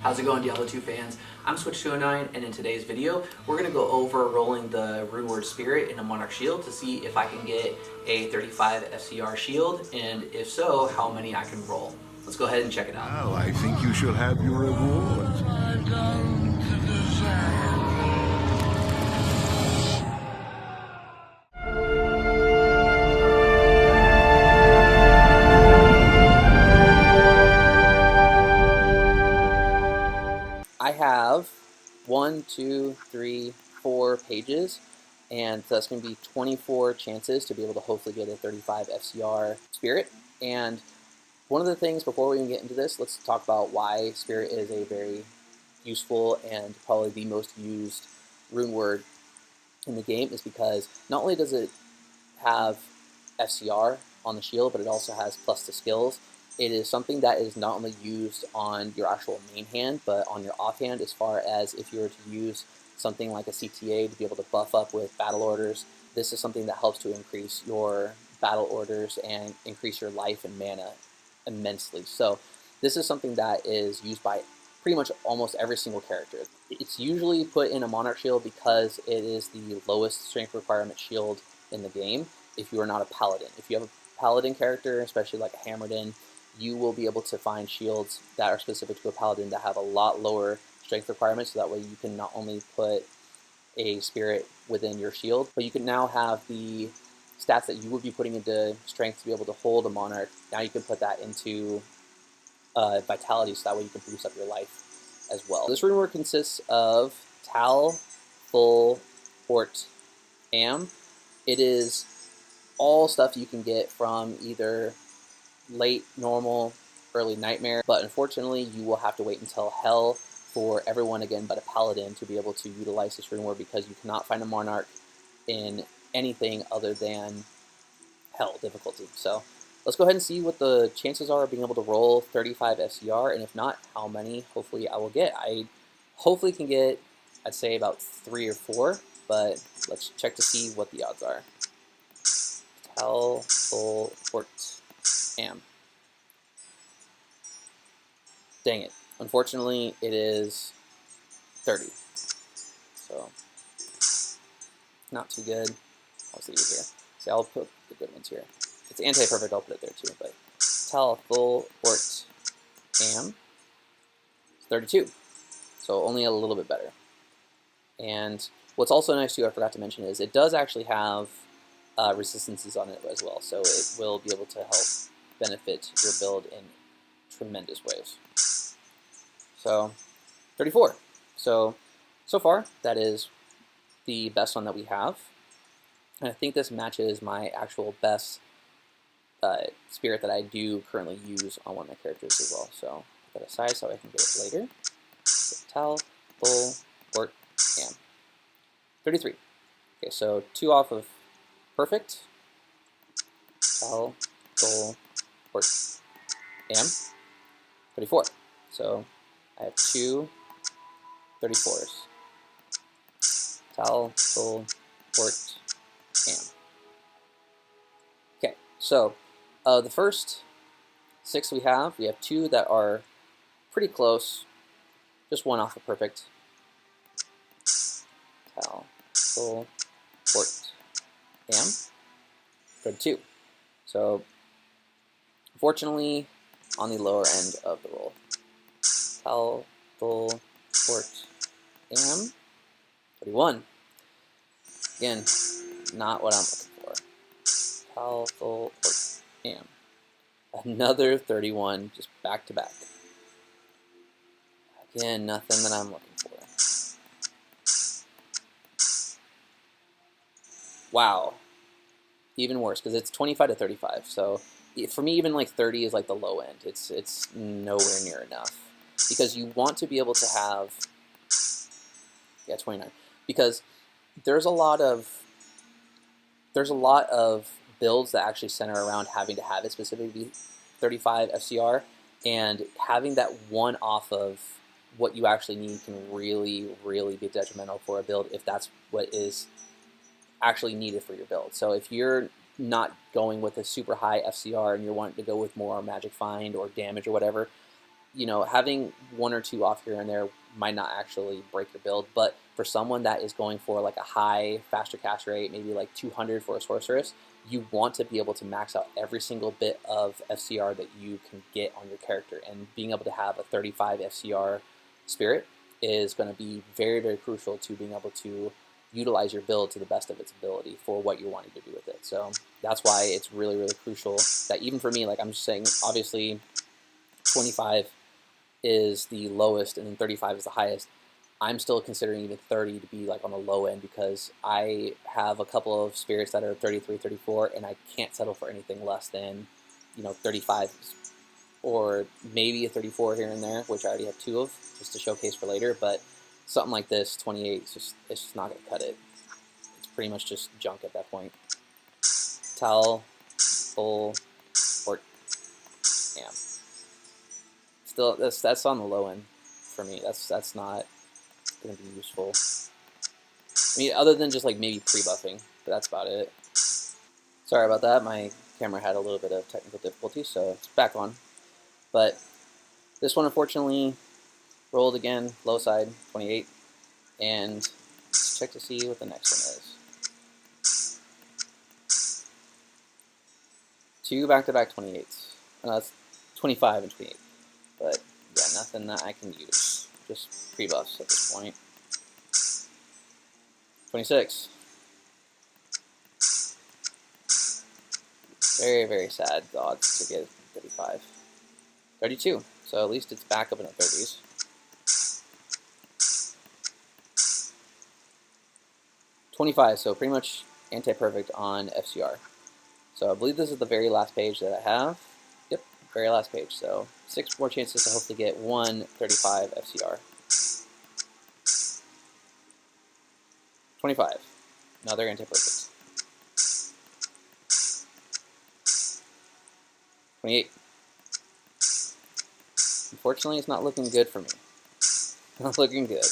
How's it going, Diablo 2 fans? I'm Switch209, and in today's video, we're going to go over rolling the Runeword Spirit in a Monarch Shield to see if I can get a 35 FCR shield, and if so, how many I can roll. Let's go ahead and check it out. Well, I think you shall have your rewards. I have 1, 2, 3, 4 pages, and that's going to be 24 chances to be able to hopefully get a 35 FCR Spirit. And one of the things, before we even get into this, let's talk about why Spirit is a very useful and probably the most used rune word in the game, is because not only does it have FCR on the shield, but it also has plus to skills. It is something that is not only used on your actual main hand, but on your offhand, as far as if you were to use something like a CTA to be able to buff up with battle orders. This is something that helps to increase your battle orders and increase your life and mana immensely. So this is something that is used by pretty much almost every single character. It's usually put in a Monarch Shield because it is the lowest strength requirement shield in the game if you are not a Paladin. If you have a Paladin character, especially like a Hammerden, you will be able to find shields that are specific to a Paladin that have a lot lower strength requirements, so that way you can not only put a spirit within your shield, but you can now have the stats that you would be putting into strength to be able to hold a Monarch. Now you can put that into vitality, so that way you can boost up your life as well. This rune word consists of Tal, Full, Port, Am. It is all stuff you can get from either late, normal, early nightmare, but unfortunately you will have to wait until hell for everyone again but a Paladin to be able to utilize this rune word, because you cannot find a Monarch in anything other than hell difficulty. So let's go ahead and see what the chances are of being able to roll 35 FCR, and if not, how many hopefully I will get. I hopefully can get, I'd say, about 3 or 4, but let's check to see what the odds are. Tal, Full, Port, Am. Dang it. Unfortunately, it is 30. So, not too good. I'll leave it here. See, I'll put the good ones here. If it's anti-perfect, I'll put it there too. But Tal, Full, Port, Am. 32. So only a little bit better. And what's also nice too, I forgot to mention, is it does actually have resistances on it as well. So it will be able to help benefit your build in tremendous ways. So 34. So far, that is the best one that we have. And I think this matches my actual best spirit that I do currently use on one of my characters as well. So put that aside so I can get it later. So Tal, Full, Port, Am. 33. Okay, so 2 off of perfect. Tal, Full, Port, Am. 34. So I have 2 34s. Tal, Full, Port, Am. Okay, so the first 6 we have 2 that are pretty close, just 1 off of perfect. Tal, Full, Port, Am. 32. So unfortunately, on the lower end of the roll. Tal, Full, Port, Am. 31. Again, not what I'm looking for. Tal, Full, Port, Am. Another 31, just back to back. Again, nothing that I'm looking for. Wow. Even worse, because it's 25 to 35. So for me, even like 30 is like the low end. It's nowhere near enough. Because you want to be able to have, 29. Because there's a lot of builds that actually center around having to have it specifically 35 FCR, and having that 1 off of what you actually need can really, really be detrimental for a build if that's what is actually needed for your build. So if you're not going with a super high FCR and you're wanting to go with more Magic Find or damage or whatever, you know, having one or two off here and there might not actually break your build, but for someone that is going for like a high faster cast rate, maybe like 200 for a sorceress, you want to be able to max out every single bit of FCR that you can get on your character, and being able to have a 35 FCR spirit is going to be very, very crucial to being able to utilize your build to the best of its ability for what you're wanting to do with it. So that's why it's really, really crucial that even for me, like I'm just saying, obviously 25 is the lowest and then 35 is the highest. I'm still considering even 30 to be like on the low end, because I have a couple of spirits that are 33, 34, and I can't settle for anything less than, you know, 35 or maybe a 34 here and there, which I already have two of just to showcase for later. But something like this, 28, it's just not going to cut it. It's pretty much just junk at that point. Towel, full, or damn. Still, that's on the low end for me. That's not going to be useful. I mean, other than just like maybe pre-buffing, but that's about it. Sorry about that. My camera had a little bit of technical difficulty, so it's back on. But this one, unfortunately, rolled again, low side, 28. And let's check to see what the next one is. 2 back-to-back 28s. That's 25 and 28. But yeah, nothing that I can use. Just pre-buffs at this point. 26. Very, very sad odds to get 35. 32. So at least it's back up in the 30s. 25. So pretty much anti-perfect on FCR. So I believe this is the very last page that I have. Yep, very last page. So 6 more chances to hopefully get one 35 FCR. 25. Another anti-perfect. 28. Unfortunately, it's not looking good for me. Not looking good.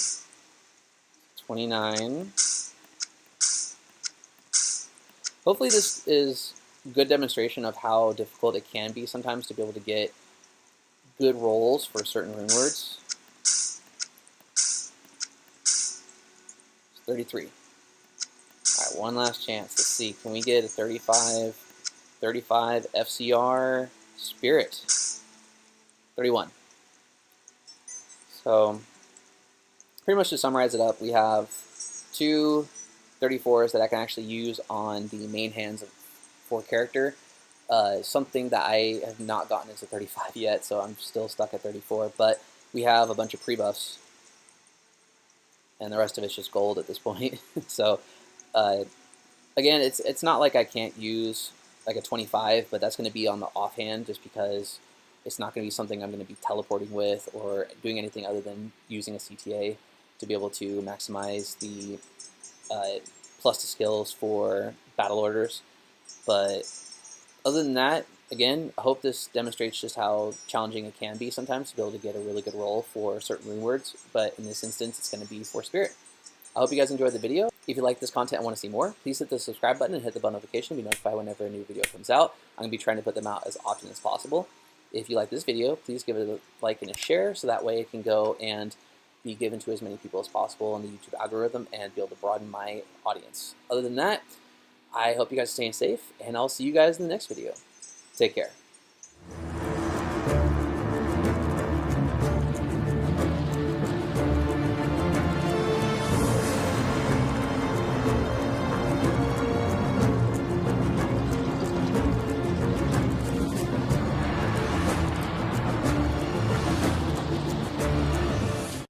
29. Hopefully this is a good demonstration of how difficult it can be sometimes to be able to get good rolls for certain runewords. 33. Alright, one last chance. Let's see. Can we get a 35 FCR Spirit? 31. So, pretty much to summarize it up, we have two 34s that I can actually use on the main hands of 4 character. Something that I have not gotten is a 35 yet, so I'm still stuck at 34. But we have a bunch of pre-buffs, and the rest of it's just gold at this point. So, again, it's not like I can't use like a 25, but that's going to be on the offhand just because it's not going to be something I'm going to be teleporting with or doing anything other than using a CTA to be able to maximize the plus to skills for battle orders. But other than that, again, I hope this demonstrates just how challenging it can be sometimes to be able to get a really good roll for certain rune words, but in this instance, it's going to be for Spirit. I hope you guys enjoyed the video. If you like this content and want to see more, please hit the subscribe button and hit the bell notification to be notified whenever a new video comes out. I'm going to be trying to put them out as often as possible. If you like this video, please give it a like and a share so that way it can go and be given to as many people as possible in the YouTube algorithm and be able to broaden my audience. Other than that, I hope you guys are staying safe, and I'll see you guys in the next video. Take care.